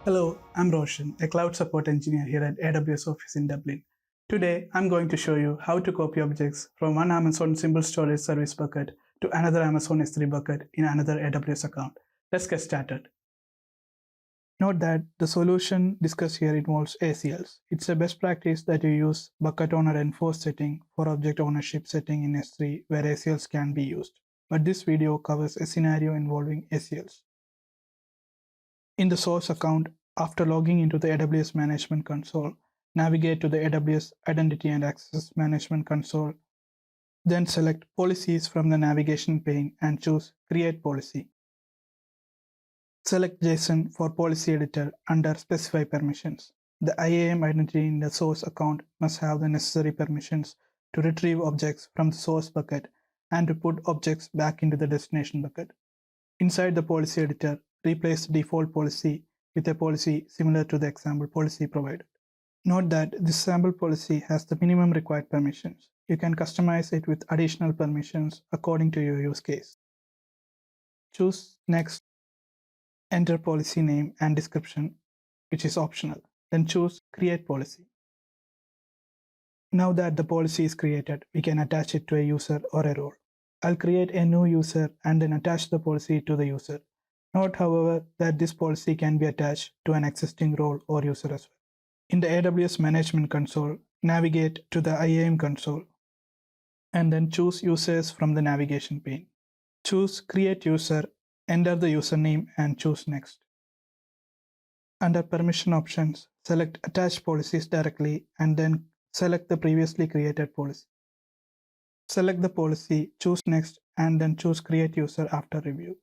Hello, I'm Roshan, a cloud support engineer here at AWS office in Dublin. Today, I'm going to show you how to copy objects from one Amazon Simple Storage Service bucket to another Amazon S3 bucket in another AWS account. Let's get started. Note that the solution discussed here involves ACLs. It's a best practice that you use bucket owner enforce setting for object ownership setting in S3 where ACLs can be used. But this video covers a scenario involving ACLs. In the source account, after logging into the AWS Management Console, navigate to the AWS Identity and Access Management Console, then select Policies from the navigation pane and choose Create Policy. Select JSON for Policy Editor under Specify Permissions. The IAM identity in the source account must have the necessary permissions to retrieve objects from the source bucket and to put objects back into the destination bucket. Inside the policy editor, replace the default policy with a policy similar to the example policy provided. Note that this sample policy has the minimum required permissions. You can customize it with additional permissions according to your use case. Choose Next, enter policy name and description, which is optional. Then choose Create Policy. Now that the policy is created, we can attach it to a user or a role. I'll create a new user and then attach the policy to the user. Note, however, that this policy can be attached to an existing role or user as well. In the AWS Management Console, navigate to the IAM console and then choose Users from the navigation pane. Choose Create User, enter the username and choose Next. Under Permission Options, select Attach Policies directly and then select the previously created policy. Select the policy, choose Next, and then choose Create User after review.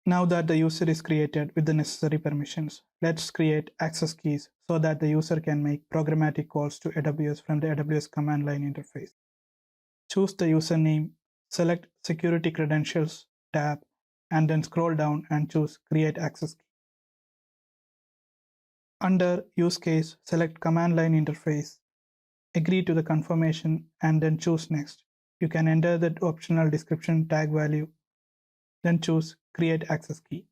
Now that the user is created with the necessary permissions, let's create access keys so that the user can make programmatic calls to AWS from the AWS command line interface. Choose the username, select Security Credentials tab, and then scroll down and choose Create Access Key. Under Use Case, select Command Line Interface, agree to the confirmation, and then choose Next. You can enter the optional description tag value, then choose Create Access Key.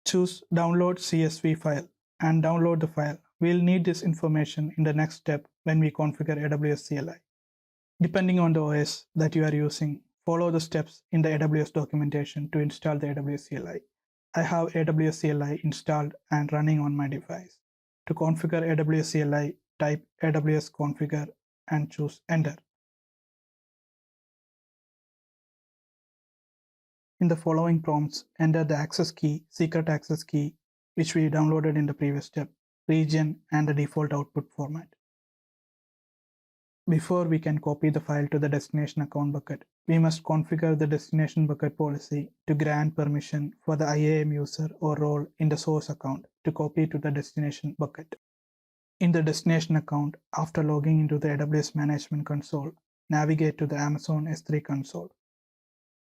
Choose Download CSV file and download the file. We'll need this information in the next step when we configure AWS CLI. Depending on the OS that you are using, follow the steps in the AWS documentation to install the AWS CLI. I have AWS CLI installed and running on my device. To configure AWS CLI, type AWS configure and choose Enter. In the following prompts, enter the access key, secret access key, which we downloaded in the previous step, region, and the default output format. Before we can copy the file to the destination account bucket, we must configure the destination bucket policy to grant permission for the IAM user or role in the source account to copy to the destination bucket. In the destination account, after logging into the AWS Management Console, navigate to the Amazon S3 console.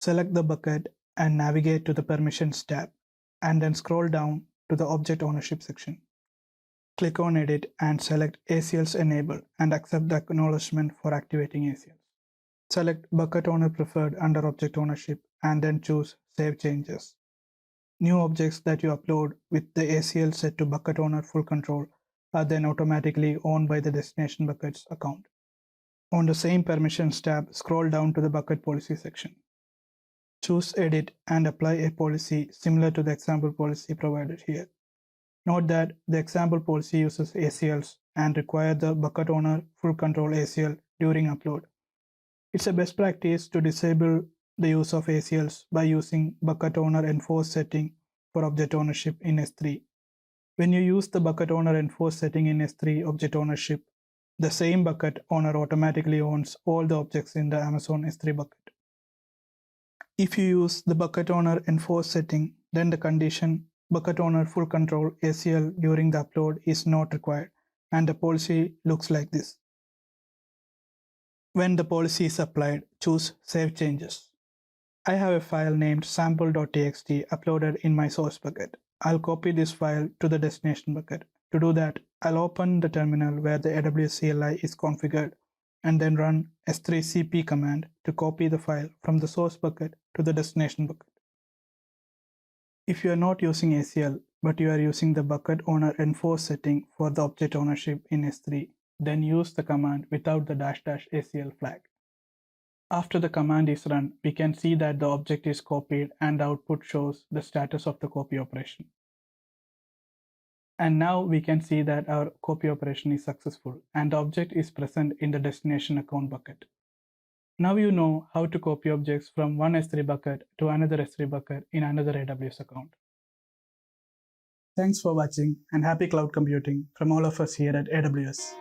Select the bucket and navigate to the Permissions tab, and then scroll down to the Object Ownership section. Click on Edit and select ACLs Enable and accept the acknowledgement for activating ACLs. Select Bucket Owner Preferred under Object Ownership and then choose Save Changes. New objects that you upload with the ACL set to Bucket Owner Full Control are then automatically owned by the Destination Buckets account. On the same Permissions tab, scroll down to the Bucket Policy section. Choose Edit and apply a policy similar to the example policy provided here. Note that the example policy uses ACLs and requires the bucket owner full control ACL during upload. It's a best practice to disable the use of ACLs by using bucket owner enforce setting for object ownership in S3. When you use the bucket owner enforce setting in S3 object ownership, the same bucket owner automatically owns all the objects in the Amazon S3 bucket. If you use the bucket owner enforce setting, then the condition bucket owner full control ACL during the upload is not required, and the policy looks like this. When the policy is applied, choose Save Changes. I have a file named sample.txt uploaded in my source bucket. I'll copy this file to the destination bucket. To do that, I'll open the terminal where the AWS CLI is configured and then run s3cp command to copy the file from the source bucket to the destination bucket. If you are not using ACL, but you are using the bucket owner enforce setting for the object ownership in S3, then use the command without the --ACL flag. After the command is run, we can see that the object is copied and the output shows the status of the copy operation. And now we can see that our copy operation is successful and the object is present in the destination account bucket. Now you know how to copy objects from one S3 bucket to another S3 bucket in another AWS account. Thanks for watching and happy cloud computing from all of us here at AWS.